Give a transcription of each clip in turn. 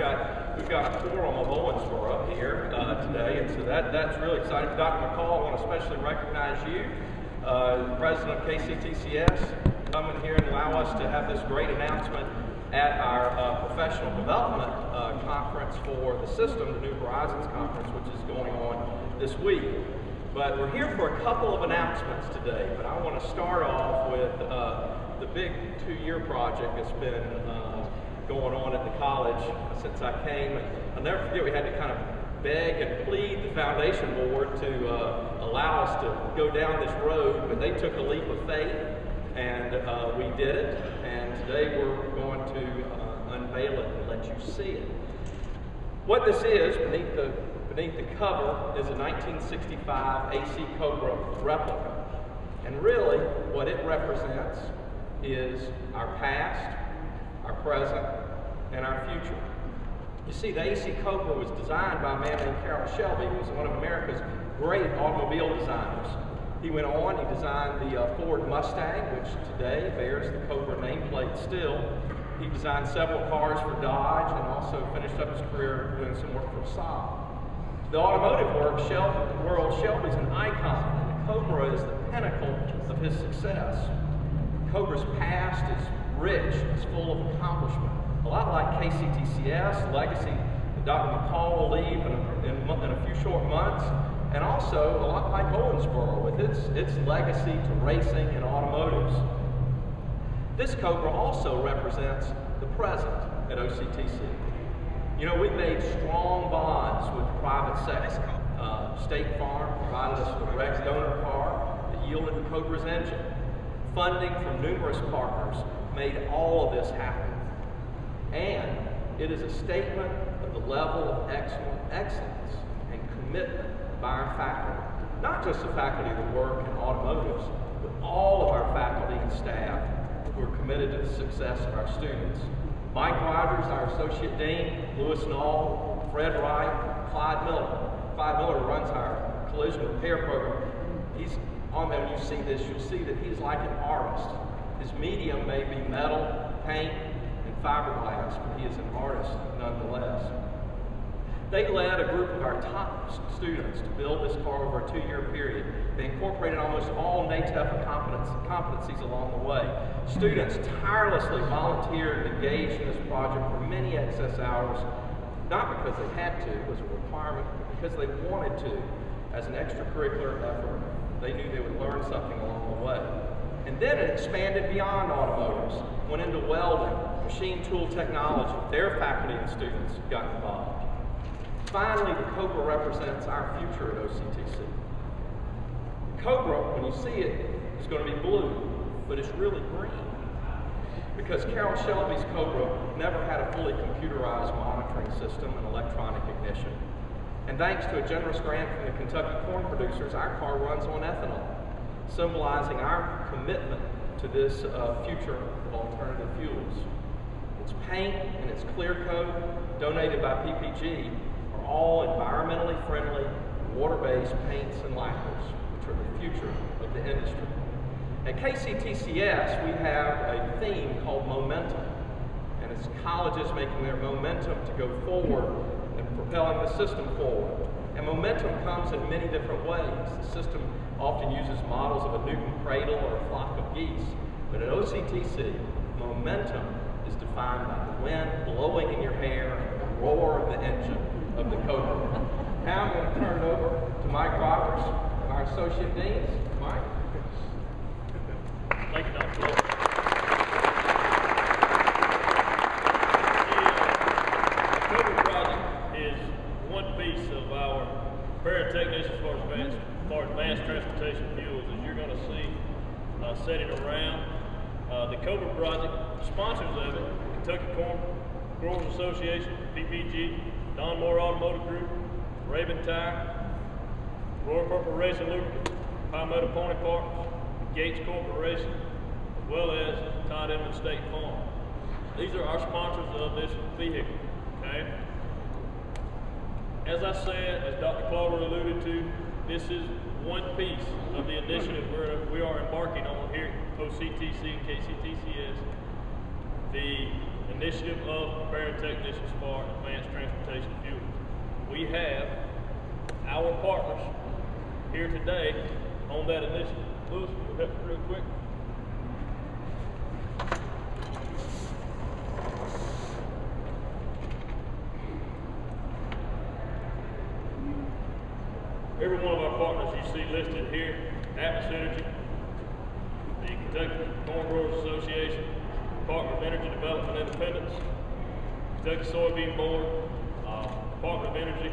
We've got a quorum of Owensboro up here today, and so that's really exciting. Dr. McCall, I want to especially recognize you, the president of KCTCS, coming here and allow us to have this great announcement at our professional development conference for the system, the New Horizons Conference, which is going on this week. But we're here for a couple of announcements today, but I want to start off with the big 2-year project that's been going on at the college since I came. And I'll never forget, we had to kind of beg and plead the foundation board to allow us to go down this road, but they took a leap of faith, and we did it. And today we're going to unveil it and let you see it. What this is, beneath the cover, is a 1965 AC Cobra replica. And really, what it represents is our past, our present, and our future. You see, the AC Cobra was designed by a man named Carroll Shelby, who was one of America's great automobile designers. He went on, he designed the Ford Mustang, which today bears the Cobra nameplate still. He designed several cars for Dodge and also finished up his career doing some work for Saab. The automotive world, Shelby's an icon, and the Cobra is the pinnacle of his success. Cobra's past is rich, it's full of accomplishment. A lot like KCTCS, legacy that Dr. McCall will leave in a few short months, and also a lot like Owensboro with its legacy to racing and automotives. This Cobra also represents the present at OCTC. You know, we've made strong bonds with the private sector. State Farm provided us with a Rex donor car that yielded the Cobra's engine. Funding from numerous partners made all of this happen. And it is a statement of the level of excellence and commitment by our faculty. Not just the faculty that work in automotives, but all of our faculty and staff who are committed to the success of our students. Mike Rogers, our Associate Dean, Lewis Knoll, Fred Wright, Clyde Miller. Clyde Miller runs our collision repair program. He's on there. When you see this, you'll see that he's like an artist. His medium may be metal, paint, and fiberglass, but he is an artist nonetheless. They led a group of our top students to build this car over a 2-year period. They incorporated almost all NATEF competencies along the way. Students tirelessly volunteered and engaged in this project for many excess hours, not because they had to, it was a requirement, but because they wanted to, as an extracurricular effort. They knew they would learn something along the way. And then it expanded beyond automotives, went into welding, machine tool technology. Their faculty and students got involved. Finally, the Cobra represents our future at OCTC. The Cobra, when you see it, is going to be blue, but it's really green. Because Carroll Shelby's Cobra never had a fully computerized monitoring system and electronic ignition. And thanks to a generous grant from the Kentucky corn producers, our car runs on ethanol, symbolizing our commitment to this future of alternative fuels. Its paint and its clear coat, donated by PPG, are all environmentally friendly, water-based paints and lacquers, which are the future of the industry. At KCTCS, we have a theme called Momentum, and it's colleges making their momentum to go forward and propelling the system forward. And momentum comes in many different ways. The system often uses models of a Newton cradle or a flock of geese, but at OCTC, momentum is defined by the wind blowing in your hair and the roar of the engine of the Cobra. Now I'm going to turn it over to Mike Rogers, our Associate Dean. Mike. Thank you, Dr. Cobra. The Cobra project is one piece of our preparing technicians for advanced transportation fuels, as you're going to see setting around. The Cobra project, sponsors of it, Kentucky Corn Growers Association, PPG, Don Moore Automotive Group, Raven Tire, Royal Purple Racing Lubricants, Palmetto Pony Parks, Gates Corporation, as well as Todd Edmond State Farm. These are our sponsors of this vehicle, okay? As I said, as Dr. Cobra alluded to, this is one piece of the initiative we are embarking on here at OCTC and KCTCS. The initiative of preparing technicians for advanced transportation fuels. We have our partners here today on that initiative. Lewis, will help real quick. Every one of our partners you see listed here: Atmos Energy, the Kentucky Corn Growers Association, Department of Energy Development Independence, Kentucky Soybean Board, Department of Energy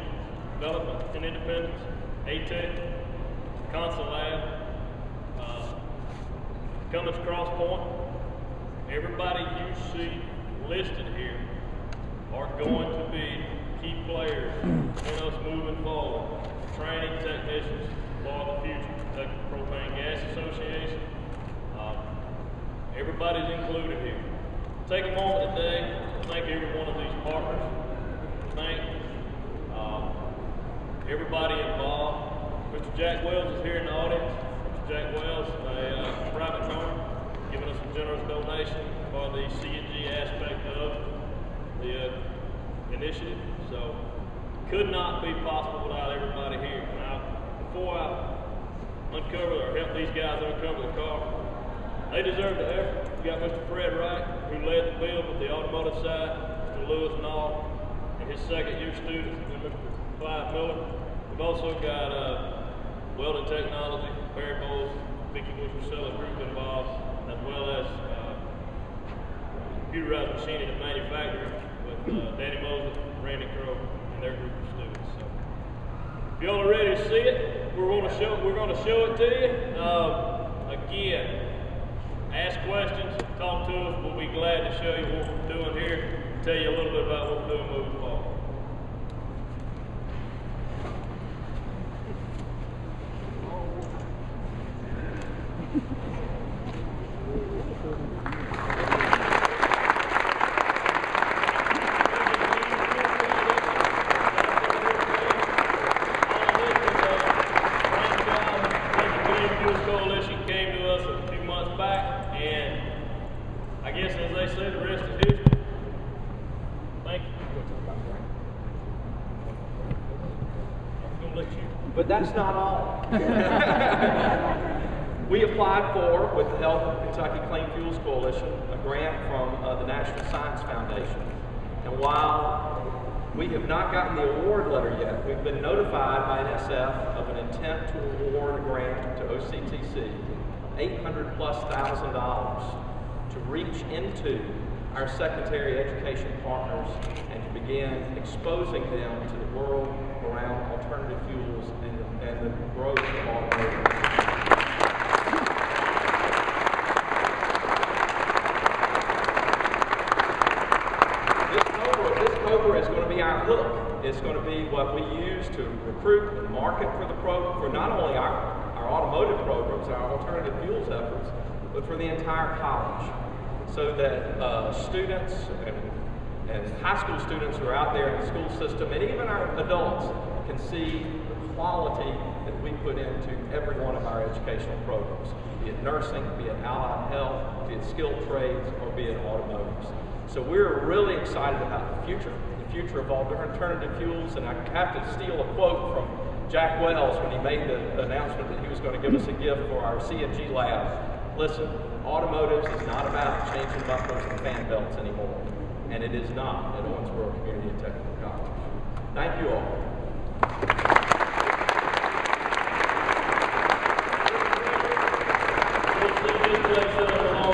Development and Independence, ATEC, Consul Lab, Cummins Cross Point. Everybody you see listed here are going to be key players in us moving forward, training technicians for the future. Kentucky Propane Gas Association, everybody's included here. Take a moment today to thank every one of these partners. Thank everybody involved. Mr. Jack Wells is here in the audience. Mr. Jack Wells, a private donor, giving us a generous donation for the CNG aspect of the initiative. So, could not be possible without everybody here. Now, before I uncover or help these guys uncover the car, they deserve the effort. We got Mr. Fred Wright, who led the build with the automotive side, Mr. Lewis Nall, and his second-year students, and Mr. Clyde Miller. We've also got welding technology, Barry Bowles, Vicki Bush-Russell's group involved, as well as computerized machining and manufacturing with Danny Mosley, Randy Crow, and their group of students. So, if y'all are ready to see it, we're going to show it to you. Again, ask questions, talk to us. We'll be glad to show you what we're doing here, tell you a little bit about what we're doing moving forward. But that's not all. We applied for, with the help of Kentucky Clean Fuels Coalition, a grant from the National Science Foundation. And while we have not gotten the award letter yet, we've been notified by NSF of an intent to award a grant to OCTC, $800,000+, to reach into our secondary education partners and to begin exposing them to the world around alternative fuels and the growth of automotive. This Cobra is going to be our hook. It's going to be what we use to recruit and market for the program, for not only our automotive programs, our alternative fuels efforts, but for the entire college, so that students and high school students who are out there in the school system, and even our adults, can see the quality that we put into every one of our educational programs, be it nursing, be it allied health, be it skilled trades, or be it automotives. So we're really excited about the future of alternative fuels, and I have to steal a quote from Jack Wells when he made the announcement that he was going to give us a gift for our CNG lab. Listen, automotives is not about changing bumpers and fan belts anymore, and it is not at Owensboro Community and Technical College. Thank you all.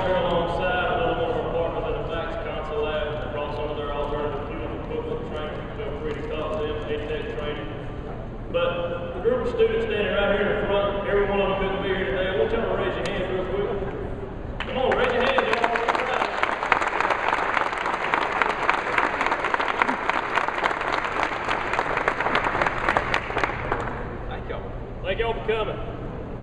Alongside another one of our partners in the Tax Consul Lab, and brought some of their alternative fuel equipment training. Feel free to call them, ATEC training. But the group of students standing right here in the front, every one of them couldn't be here today. I want y'all to raise your hands real quick. Come on, raise your hands, y'all. Thank y'all for coming.